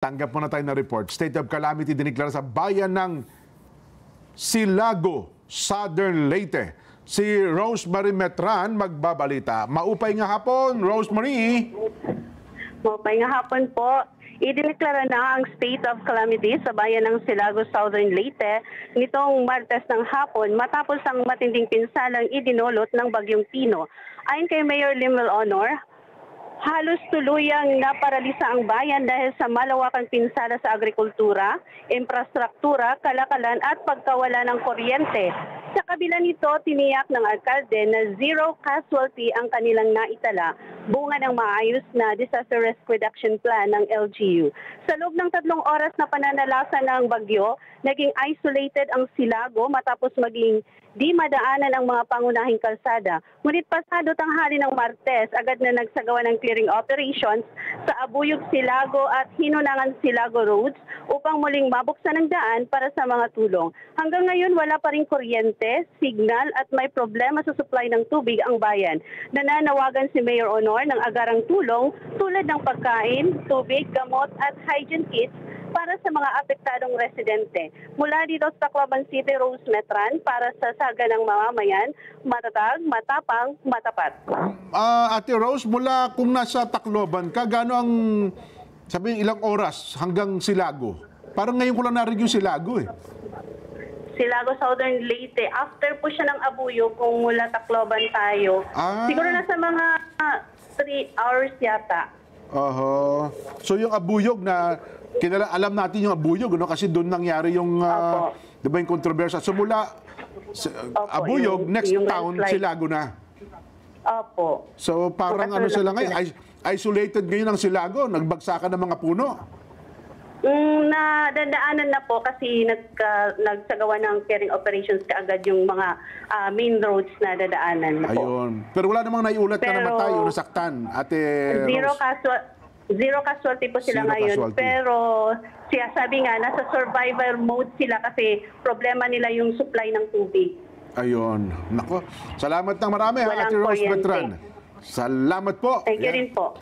Tanggap mo na tayo na report. State of calamity diniklara sa bayan ng Silago, Southern Leyte. Si Rosemary Metran magbabalita. Maupay nga hapon, Rosemary. Maupay nga hapon po. Idineklara na ang state of calamity sa bayan ng Silago, Southern Leyte nitong Martes ng hapon matapos ang matinding pinsalang idinulot ng Bagyong Pino. Ayon kay Mayor Limuel Honor, halos tuluyang naparalisa ang bayan dahil sa malawakang pinsala sa agrikultura, infrastruktura, kalakalan at pagkawala ng kuryente. Sa kabila nito, tiniyak ng alkalde na zero casualty ang kanilang naitala, bunga ng maayos na Disaster Risk Reduction Plan ng LGU. Sa loob ng 3 oras na pananalasa ng bagyo, naging isolated ang Silago matapos maging di madaanan ang mga pangunahing kalsada. Ngunit pasado tanghali ng Martes, agad na nagsagawa ng clearing operations sa Abuyog, Silago at Hinunangan, Silago roads upang muling mabuksan ang daan para sa mga tulong. Hanggang ngayon wala pa rin kuryente, signal at may problema sa supply ng tubig ang bayan. Nananawagan si Mayor Honor ng agarang tulong tulad ng pagkain, tubig, gamot at hygiene kits para sa mga apektadong residente. Mula dito sa Tacloban City, Rose Metran, para sa saga ng mamamayan, matatag, matapang, matapat. Ate Rose, mula kung nasa Tacloban ka, gaano ang, sabihin, ilang oras hanggang Silago? Parang ngayon ko lang narinig yung Silago eh. Silago, Southern Leyte. After po siya ng Abuyo, kung mula Tacloban tayo, siguro nasa mga 3 hours yata. So yung Abuyog na alam natin yung Abuyog, no? Kasi doon nangyari yung di ba yung controversy. So mula Abuyog, next town Silago na. Opo. So parang ano sila ngayon, isolated ngayon ang Silago, nagbagsakan ng mga puno. Nadadaanan na po kasi nagsagawa ng clearing operations kaagad yung mga main roads na dadaanan na po. Ayun. Pero wala namang naiulat na namatay o nasaktan, Ate Rose. Zero casualty po sila ngayon. Pero sabi nga, nasa survivor mode sila kasi problema nila yung supply ng tubig. Ayun. Nako, salamat ng marami, Ate Rose Metran. Salamat po. Thank you rin po.